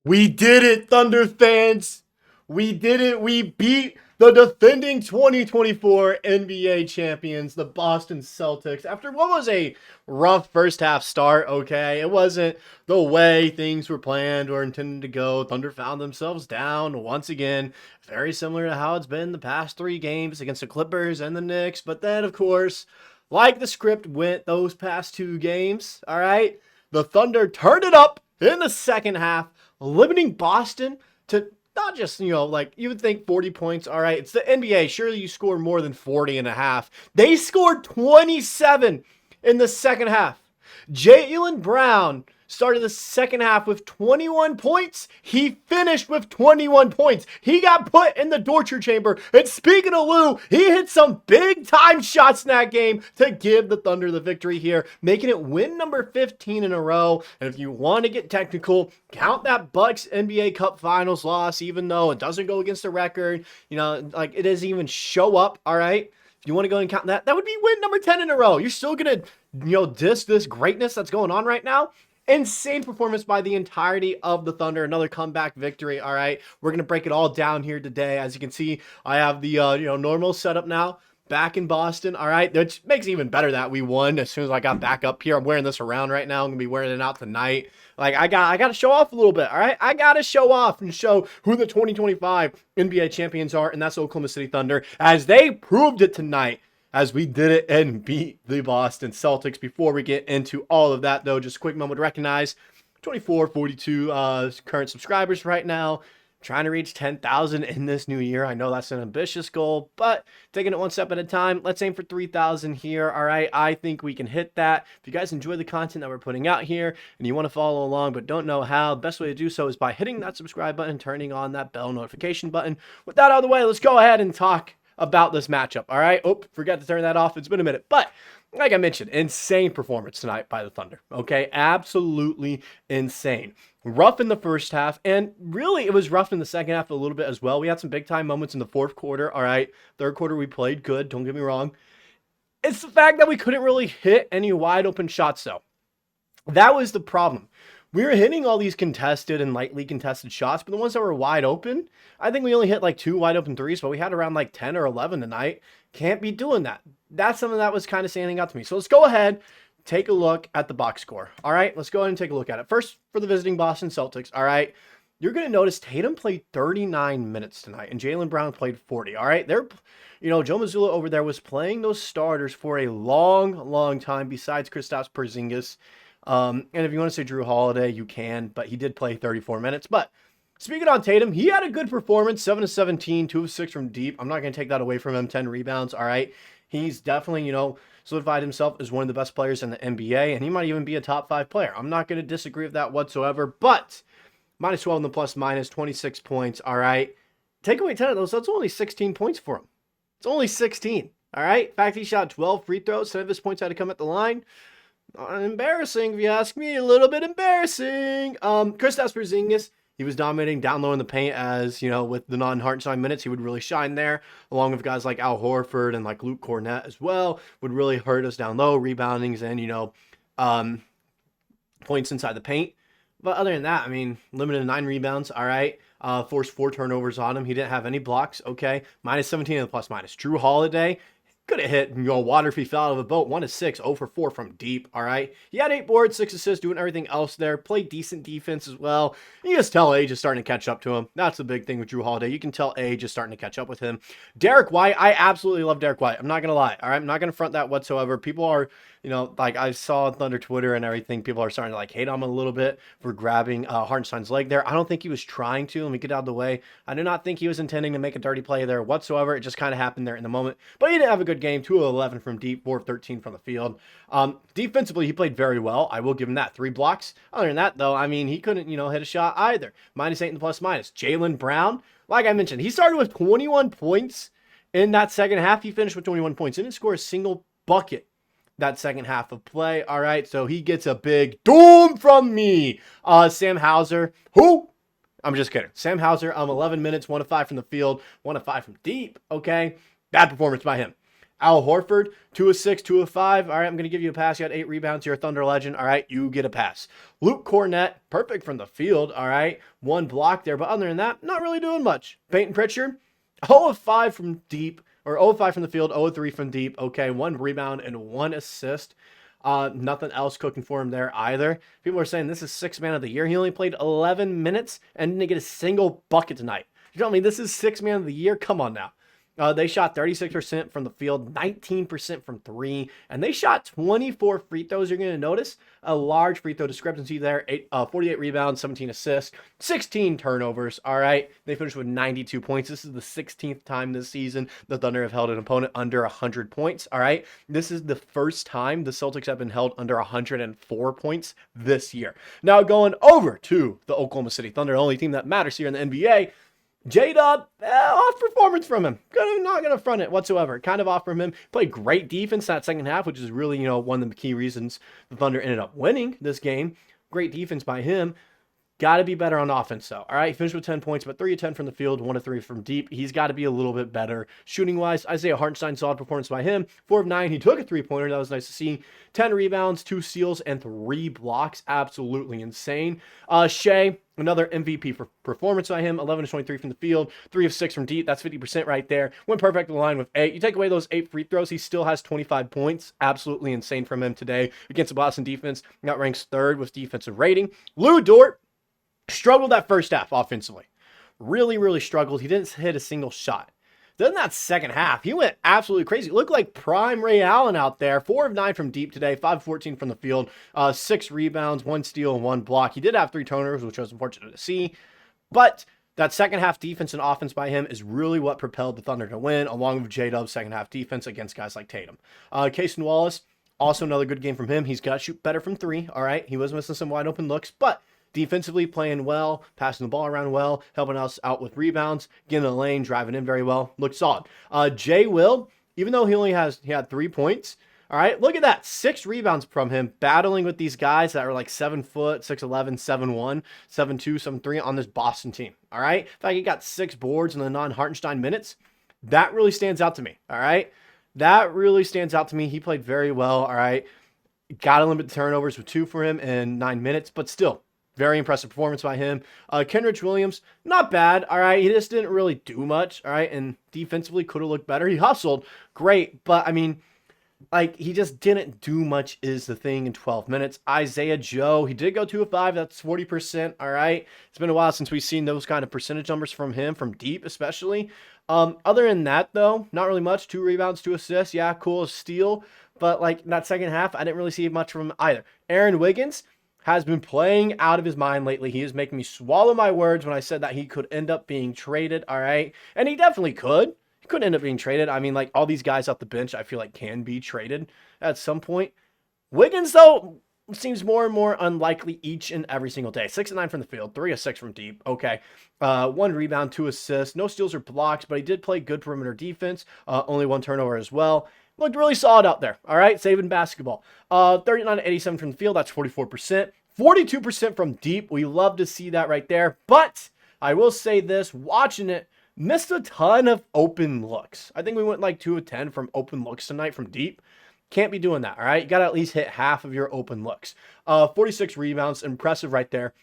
We did it, Thunder fans. We did it. We beat the defending 2024 NBA champions, the Boston Celtics, after what was a rough first half start, okay? It wasn't the way things were planned or intended to go. Thunder found themselves down once again, very similar to how it's been the past 3 games against the Clippers and the Knicks. But then, of course, like the script went those past 2 games, all right? The Thunder turned it up in the second half, limiting Boston to not just, like you would think 40 points. All right, it's the NBA. Surely you score more than 40 and a half. They scored 27 in the second half. Jalen Brown started the second half with 21 points. He finished with 21 points. He got put in the torture chamber. And speaking of Lou, he hit some big time shots in that game to give the Thunder the victory here, making it win number 15 in a row. And if you want to get technical, count that Bucks NBA Cup Finals loss, even though it doesn't go against the record. Like it doesn't even show up. All right. If you want to go and count that, that would be win number 10 in a row. You're still going to, diss this greatness that's going on right now. Insane performance by the entirety of the Thunder. Another comeback victory. All right, we're going to break it all down here today. As you can see, I have the normal setup now back in Boston. All right, which makes it even better that we won as soon as I got back up here. I'm wearing this around right now. I'm going to be wearing it out tonight. Like I got to show off a little bit. All right, I got to show off and show who the 2025 NBA champions are, and that's Oklahoma City Thunder, as they proved it tonight, as we did it and beat the Boston Celtics. Before we get into all of that, though, just a quick moment to recognize 2442 current subscribers right now. Trying to reach 10,000 in this new year. I know that's an ambitious goal, but taking it one step at a time. Let's aim for 3,000 here. All right, I think we can hit that. If you guys enjoy the content that we're putting out here and you want to follow along but don't know how, the best way to do so is by hitting that subscribe button, turning on that bell notification button. With that out of the way, let's go ahead and talk about this matchup. All right. Oh, forgot to turn that off. It's been a minute, but like I mentioned, insane performance tonight by the Thunder. Okay. Absolutely insane. Rough in the first half, and really it was rough in the second half a little bit as well. We had some big time moments in the fourth quarter. All right. Third quarter, we played good. Don't get me wrong. It's the fact that we couldn't really hit any wide open shots though. That was the problem. We were hitting all these contested and lightly contested shots, but the ones that were wide open, I think we only hit like 2 wide open threes, but we had around like 10 or 11 tonight. Can't be doing that. That's something that was kind of standing out to me. So let's go ahead, take a look at the box score. All right, let's go ahead and take a look at it. First, for the visiting Boston Celtics, all right, you're going to notice Tatum played 39 minutes tonight and Jalen Brown played 40. All right, Joe Mazzulla over there was playing those starters for a long time besides Kristaps Porzingis. And if you want to say Drew Holiday, you can, but he did play 34 minutes. But speaking on Tatum, he had a good performance, 7 of 17, 2 of 6 from deep. I'm not going to take that away from him, 10 rebounds. All right. He's definitely, solidified himself as one of the best players in the NBA, and he might even be a top 5 player. I'm not going to disagree with that whatsoever, but minus 12 in the plus minus, 26 points. All right. Take away 10 of those. That's only 16 points for him. It's only 16. All right. In fact, he shot 12 free throws. 10 of his points had to come at the line. Embarrassing, if you ask me. A little bit embarrassing. Kristaps Porzingis, he was dominating down low in the paint, as with the non-Hartenstein minutes, he would really shine there, along with guys like Al Horford and like Luke Cornett as well. Would really hurt us down low, reboundings and points inside the paint. But other than that, I mean, limited to 9 rebounds. All right. Forced 4 turnovers on him. He didn't have any blocks. Okay. Minus 17 in the plus minus. Drew Holiday could have hit, water if he fell out of a boat. 1 of 6, 0 for 4 from deep. All right. He had 8 boards, 6 assists, doing everything else there. Played decent defense as well. You just tell age is starting to catch up to him. That's the big thing with Drew Holiday. You can tell age is starting to catch up with him. Derek White, I absolutely love Derek White. I'm not going to lie. All right. I'm not going to front that whatsoever. People are, like I saw Thunder Twitter and everything. People are starting to hate on him a little bit for grabbing Hartenstein's leg there. I don't think he was trying to. Let me get out of the way. I do not think he was intending to make a dirty play there whatsoever. It just kind of happened there in the moment. But he did have a good game. 2 of 11 from deep, 4 of 13 from the field. Defensively, he played very well. I will give him that. 3 blocks. Other than that, though, I mean, he couldn't, hit a shot either. Minus 8 in the plus minus. Jalen Brown, like I mentioned, he started with 21 points in that second half. He finished with 21 points. He didn't score a single bucket that second half of play. All right, so he gets a big doom from me. Sam Hauser, who? I'm just kidding. Sam Hauser, 11 minutes, 1 of 5 from the field, 1 of 5 from deep. Okay, bad performance by him. Al Horford, 2 of 6, 2 of 5. All right, I'm going to give you a pass. You had 8 rebounds. You're a Thunder legend. All right, you get a pass. Luke Cornett, perfect from the field. All right, 1 block there. But other than that, not really doing much. Peyton Pritchard, 0 of 5 from deep, or 0 of 5 from the field, 0 of 3 from deep. Okay, 1 rebound and 1 assist. Nothing else cooking for him there either. People are saying this is 6th man of the year. He only played 11 minutes and didn't get a single bucket tonight. You tell me this is 6th man of the year? Come on now. They shot 36% from the field, 19% from 3, and they shot 24 free throws. You're going to notice a large free throw discrepancy there. 48 rebounds, 17 assists, 16 turnovers. All right, they finished with 92 points. This is the 16th time this season the Thunder have held an opponent under 100 points. All right, this is the first time the Celtics have been held under 104 points this year. Now going over to the Oklahoma City Thunder, the only team that matters here in the NBA. J-Dub, off performance from him. Not going to front it whatsoever. Kind of off from him. Played great defense that second half, which is really, one of the key reasons the Thunder ended up winning this game. Great defense by him. Got to be better on offense, though. All right, he finished with 10 points, but 3 of 10 from the field, 1 of 3 from deep. He's got to be a little bit better. Shooting-wise, Isaiah Hartenstein, solid performance by him. 4 of 9. He took a 3-pointer. That was nice to see. 10 rebounds, 2 steals, and 3 blocks. Absolutely insane. Shai, another MVP for performance by him. 11 of 23 from the field, 3 of 6 from deep. That's 50% right there. Went perfect in the line with 8. You take away those 8 free throws, he still has 25 points. Absolutely insane from him today against the Boston defense. Got ranked 3rd with defensive rating. Lou Dort struggled that first half offensively. Really, really struggled. He didn't hit a single shot. Then that second half, he went absolutely crazy. It looked like prime Ray Allen out there. 4 of 9 from deep today, 5 of 14 from the field, 6 rebounds, 1 steal, and 1 block. He did have 3 turnovers, which was unfortunate to see. But that second half defense and offense by him is really what propelled the Thunder to win, along with J-Dub's second half defense against guys like Tatum. Cason Wallace, also another good game from him. He's got to shoot better from 3, all right? He was missing some wide open looks, but defensively playing well, passing the ball around well, helping us out with rebounds, getting in the lane, driving in very well. Looked solid. Jay Will, even though he had 3 points, all right, look at that. 6 rebounds from him, battling with these guys that are like 7 foot, 6'11", 7'1", 7'2", 7'3" on this Boston team. All right. In fact, he got 6 boards in the non-Hartenstein minutes. That really stands out to me. All right. That really stands out to me. He played very well. All right. Got to limit the turnovers with 2 for him in 9 minutes, but still. Very impressive performance by him. Kenrich Williams, not bad. All right. He just didn't really do much. All right. And defensively could have looked better. He hustled. Great. But, I mean, he just didn't do much is the thing in 12 minutes. Isaiah Joe, he did go 2 of 5. That's 40%. All right. It's been a while since we've seen those kind of percentage numbers from him, from deep especially. Other than that, though, not really much. 2 rebounds, 2 assists. Yeah, cool. Steal. But, that second half, I didn't really see much from him either. Aaron Wiggins has been playing out of his mind lately. He is making me swallow my words when I said that he could end up being traded, all right? And he definitely could. He could end up being traded. I mean, all these guys off the bench, I feel like can be traded at some point. Wiggins, though, seems more and more unlikely each and every single day. 6 of 9 from the field, 3 of 6 from deep. Okay. 1 rebound, 2 assists. No steals or blocks, but he did play good perimeter defense. Only 1 turnover as well. Looked really solid out there. All right. Saving basketball. 39 to 87 from the field. That's 44%. 42% from deep. We love to see that right there. But I will say this, watching it, missed a ton of open looks. I think we went 2 of 10 from open looks tonight from deep. Can't be doing that. All right. You got to at least hit half of your open looks. 46 rebounds. Impressive right there.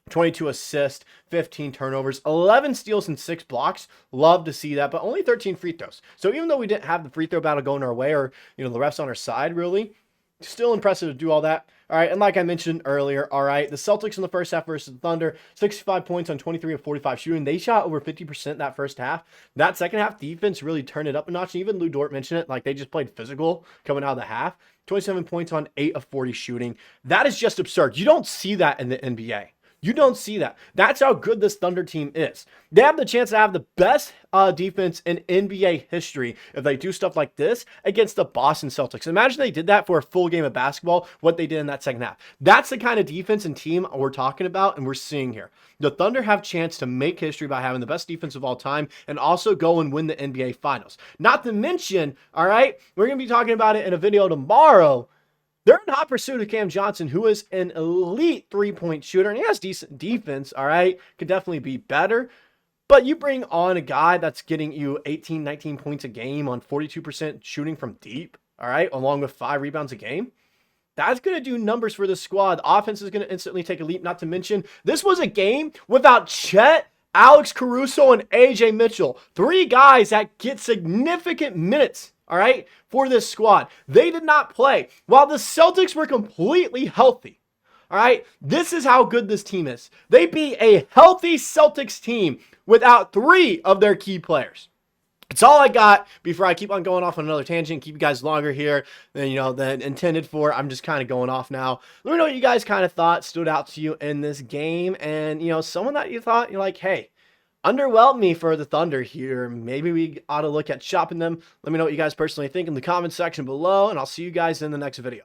22 assists, 15 turnovers, 11 steals, and 6 blocks. Love to see that, but only 13 free throws. So even though we didn't have the free throw battle going our way or, the refs on our side, really, still impressive to do all that. All right, and like I mentioned earlier, all right, the Celtics in the first half versus the Thunder, 65 points on 23 of 45 shooting. They shot over 50% that first half. That second half defense really turned it up a notch. And even Lou Dort mentioned it, they just played physical coming out of the half. 27 points on 8 of 40 shooting. That is just absurd. You don't see that in the NBA. You don't see that. That's how good this Thunder team is. They have the chance to have the best defense in NBA history if they do stuff like this against the Boston Celtics. Imagine they did that for a full game of basketball, what they did in that second half. That's the kind of defense and team we're talking about and we're seeing here. The Thunder have a chance to make history by having the best defense of all time and also go and win the NBA Finals. Not to mention, all right, we're going to be talking about it in a video tomorrow. They're in hot pursuit of Cam Johnson, who is an elite 3-point shooter, and he has decent defense, all right? Could definitely be better. But you bring on a guy that's getting you 18, 19 points a game on 42% shooting from deep, all right, along with 5 rebounds a game. That's going to do numbers for the squad. The offense is going to instantly take a leap, not to mention this was a game without Chet, Alex Caruso, and AJ Mitchell. 3 guys that get significant minutes, all right, for this squad. They did not play while the Celtics were completely healthy. All right, this is how good this team is. They beat a healthy Celtics team without 3 of their key players. It's all I got before I keep on going off on another tangent, keep you guys longer here than intended for. I'm just kind of going off now. Let me know what you guys kind of thought stood out to you in this game. And, someone that you thought, you're like, hey, underwhelmed me for the Thunder here. Maybe we ought to look at shopping them. Let me know what you guys personally think in the comment section below, and I'll see you guys in the next video.